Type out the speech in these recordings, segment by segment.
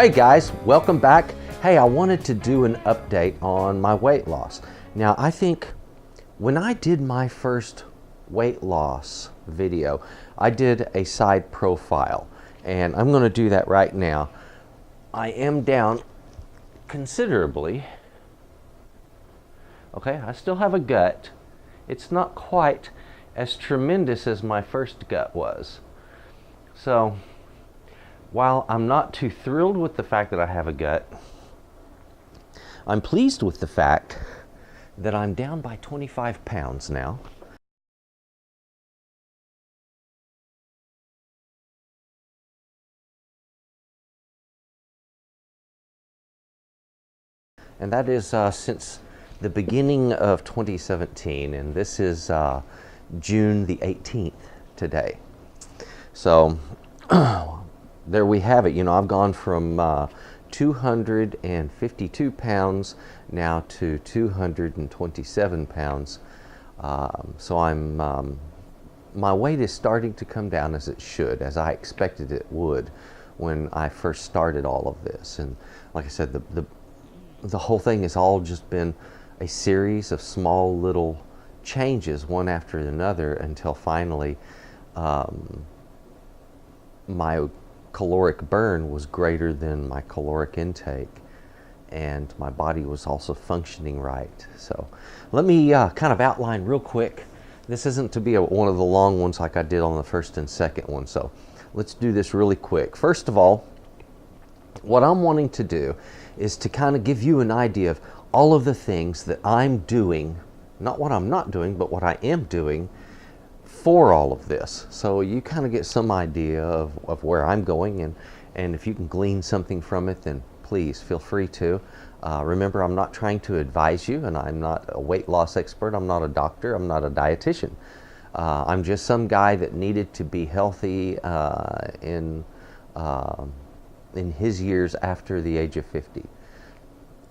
Hey guys, welcome back. Hey, I wanted to do an update on my weight loss. Now, I think when I did my first weight loss video, I did a side profile, and I'm going to do that right now. I am down considerably. Okay, I still have a gut. It's not quite as tremendous as my first gut was. So, while I'm not too thrilled with the fact that I have a gut, I'm pleased with the fact that I'm down by 25 pounds now. And that is since the beginning of 2017, and this is June the 18th today. So there we have it. You know, I've gone from 252 pounds now to 227 pounds. So my weight is starting to come down as it should, as I expected it would when I first started all of this. And like I said, the whole thing has all just been a series of small little changes, one after another, until finally my caloric burn was greater than my caloric intake, and my body was also functioning right. So let me kind of outline real quick. This isn't to be one of the long ones like I did on the first and second one, so let's do this really quick. First of all, what I'm wanting to do is to kind of give you an idea of all of the things that I'm doing, not what I'm not doing, but what I am doing for all of this. So you kind of get some idea of where I'm going, and if you can glean something from it, then please feel free to. Remember, I'm not trying to advise you, and I'm not a weight loss expert. I'm not a doctor. I'm not a dietitian. I'm just some guy that needed to be healthy in his years after the age of 50.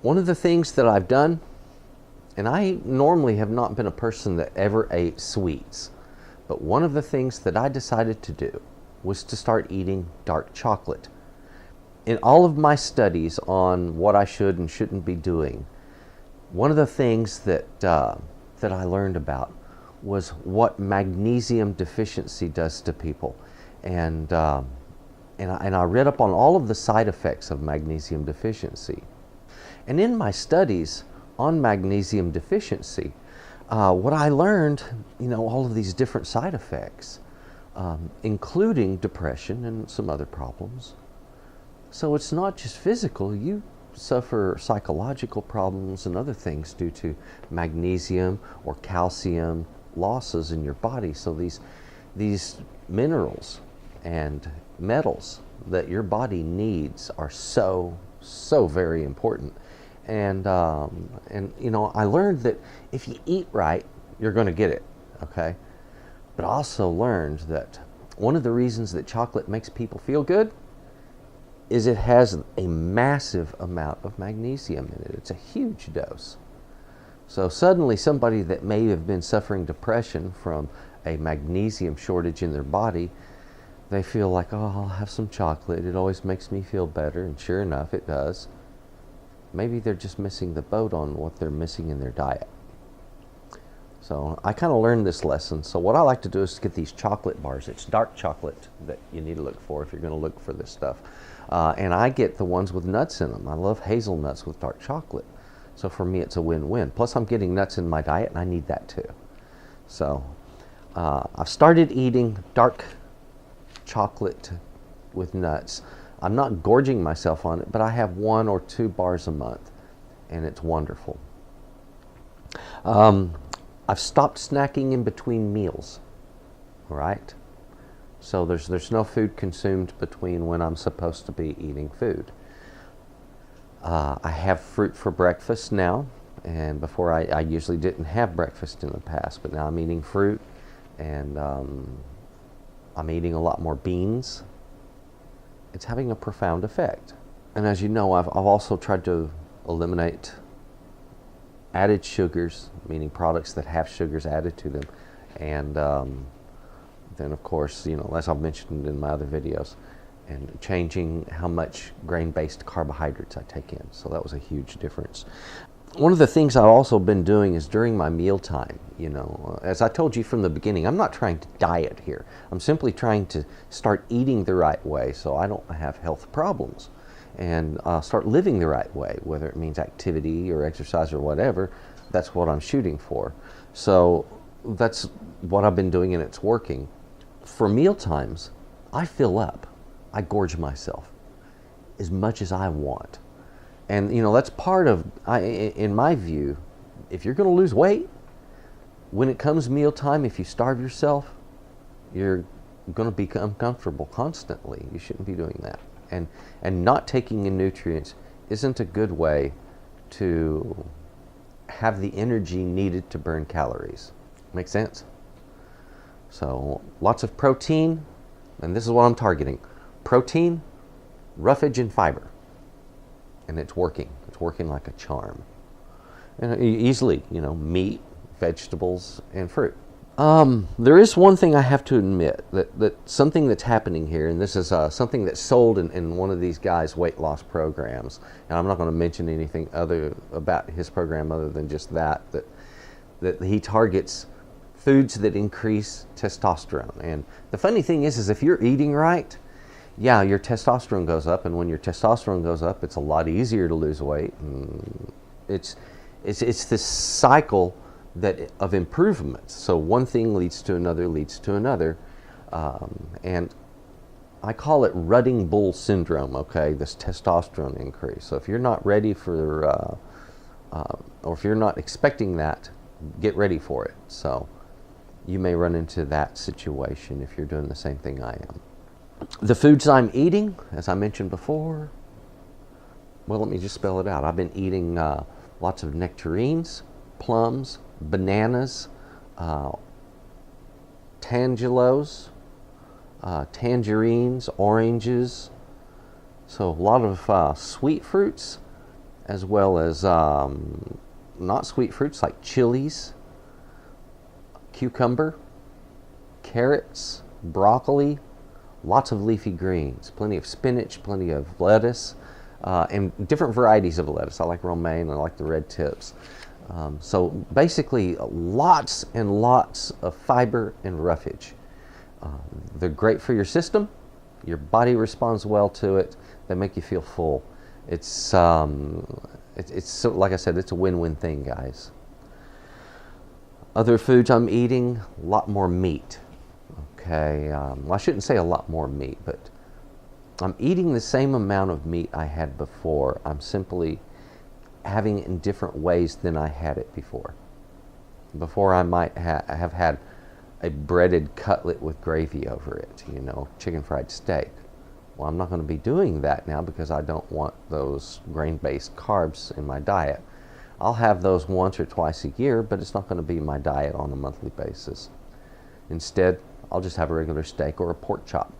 One of the things that I've done, and I normally have not been a person that ever ate sweets, but one of the things that I decided to do was to start eating dark chocolate. In all of my studies on what I should and shouldn't be doing, one of the things that I learned about was what magnesium deficiency does to people. And I read up on all of the side effects of magnesium deficiency. And in my studies on magnesium deficiency, what I learned, you know, all of these different side effects, including depression and some other problems. So it's not just physical. You suffer psychological problems and other things due to magnesium or calcium losses in your body. So these minerals and metals that your body needs are so very important. And you know, I learned that if you eat right, you're going to get it, okay? But I also learned that one of the reasons that chocolate makes people feel good is it has a massive amount of magnesium in it. It's a huge dose. So suddenly somebody that may have been suffering depression from a magnesium shortage in their body, they feel like, oh, I'll have some chocolate. It always makes me feel better. And sure enough, it does. Maybe they're just missing the boat on what they're missing in their diet. So I kind of learned this lesson. So what I like to do is get these chocolate bars. It's dark chocolate that you need to look for if you're going to look for this stuff. And I get the ones with nuts in them. I love hazelnuts with dark chocolate. So for me, it's a win-win. Plus, I'm getting nuts in my diet, and I need that too. So I've started eating dark chocolate with nuts. I'm not gorging myself on it, but I have 1 or 2 bars a month, and it's wonderful. I've stopped snacking in between meals, all right? So there's no food consumed between when I'm supposed to be eating food. I have fruit for breakfast now, and before I usually didn't have breakfast in the past, but now I'm eating fruit, and I'm eating a lot more beans. It's having a profound effect. And as you know, I've also tried to eliminate added sugars, meaning products that have sugars added to them. And then of course, you know, as I've mentioned in my other videos, and changing how much grain-based carbohydrates I take in. So that was a huge difference. One of the things I've also been doing is during my mealtime, as I told you from the beginning, I'm not trying to diet here. I'm simply trying to start eating the right way so I don't have health problems, and start living the right way, whether it means activity or exercise or whatever. That's what I'm shooting for. So that's what I've been doing, and it's working. For meal times, I fill up. I gorge myself as much as I want. And that's part of, in my view, if you're going to lose weight, when it comes mealtime, if you starve yourself, you're going to become comfortable constantly. You shouldn't be doing that. And not taking in nutrients isn't a good way to have the energy needed to burn calories. Make sense? So lots of protein, and this is what I'm targeting. Protein, roughage, and fiber. And it's working. It's working like a charm. And easily, meat, vegetables, and fruit. There is one thing I have to admit, that something that's happening here, and this is something that's sold in one of these guys' weight loss programs, and I'm not going to mention anything other about his program other than just that he targets foods that increase testosterone. And the funny thing is if you're eating right, yeah, your testosterone goes up, and when your testosterone goes up, it's a lot easier to lose weight. And it's this cycle of improvements. So one thing leads to another, and I call it rutting bull syndrome. Okay, this testosterone increase. So if you're not ready for, or if you're not expecting that, get ready for it. So you may run into that situation if you're doing the same thing I am. The foods I'm eating, as I mentioned before, well, let me just spell it out. I've been eating lots of nectarines, plums, bananas, tangelos, tangerines, oranges. So a lot of sweet fruits, as well as not sweet fruits like chilies, cucumber, carrots, broccoli, lots of leafy greens, plenty of spinach, plenty of lettuce, and different varieties of lettuce. I like romaine, I like the red tips. So basically lots and lots of fiber and roughage. They're great for your system. Your body responds well to it. They make you feel full. It's so, like I said, it's a win-win thing, guys. Other foods I'm eating, a lot more meat. Okay, well, I shouldn't say a lot more meat, but I'm eating the same amount of meat I had before. I'm simply having it in different ways than I had it before. Before I might have had a breaded cutlet with gravy over it, chicken fried steak. Well, I'm not going to be doing that now because I don't want those grain-based carbs in my diet. I'll have those once or twice a year, but it's not going to be my diet on a monthly basis. Instead, I'll just have a regular steak or a pork chop.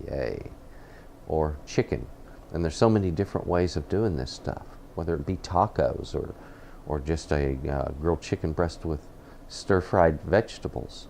Yay. Or chicken. And there's so many different ways of doing this stuff, whether it be tacos or just a grilled chicken breast with stir-fried vegetables.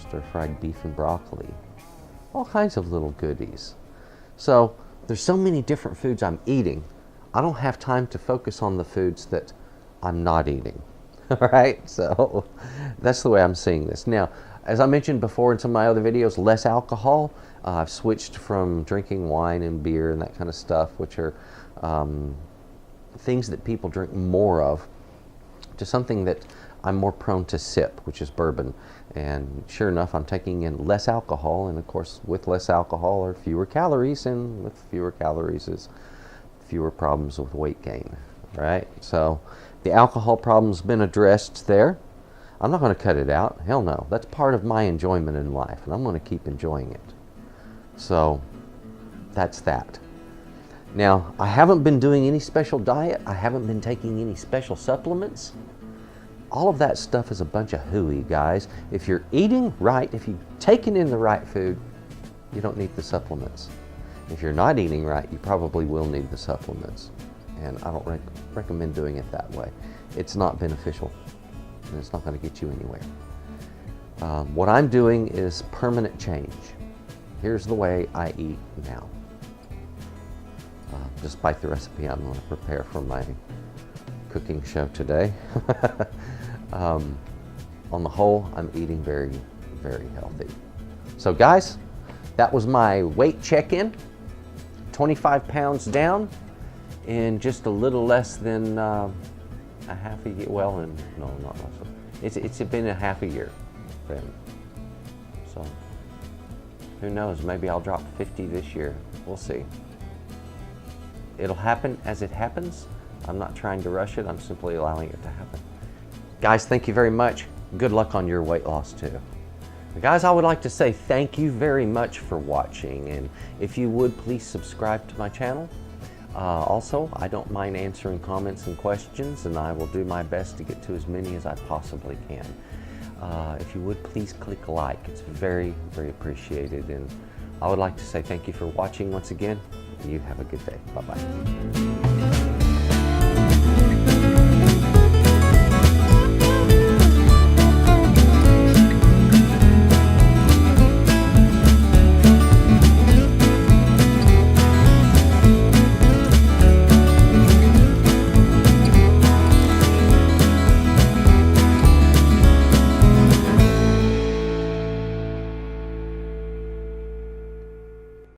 Stir-fried beef and broccoli, all kinds of little goodies. So there's so many different foods I'm eating, I don't have time to focus on the foods that I'm not eating. All right, so that's the way I'm seeing this. Now, as I mentioned before in some of my other videos, less alcohol. I've switched from drinking wine and beer and that kind of stuff, which are things that people drink more of, to something that I'm more prone to sip, which is bourbon. And sure enough, I'm taking in less alcohol, and of course with less alcohol are fewer calories, and with fewer calories is fewer problems with weight gain, right? So the alcohol problem's been addressed there. I'm not going to cut it out. Hell no. That's part of my enjoyment in life, and I'm going to keep enjoying it. So that's that. Now, I haven't been doing any special diet. I haven't been taking any special supplements. All of that stuff is a bunch of hooey, guys. If you're eating right, if you're taking in the right food, you don't need the supplements. If you're not eating right, you probably will need the supplements. And I don't recommend doing it that way. It's not beneficial, and it's not going to get you anywhere. What I'm doing is permanent change. Here's the way I eat now. Despite the recipe I'm going to prepare for my cooking show today. On the whole, I'm eating very, very healthy. So guys, that was my weight check-in. 25 pounds down in just a little less than a half a year. Well, no, not less. It's been a half a year then. So who knows? Maybe I'll drop 50 this year. We'll see. It'll happen as it happens. I'm not trying to rush it. I'm simply allowing it to happen. Guys, thank you very much. Good luck on your weight loss too. Guys, I would like to say thank you very much for watching, and if you would, please subscribe to my channel. Also, I don't mind answering comments and questions, and I will do my best to get to as many as I possibly can. If you would, please click like. It's very, very appreciated, and I would like to say thank you for watching once again, and you have a good day. Bye-bye.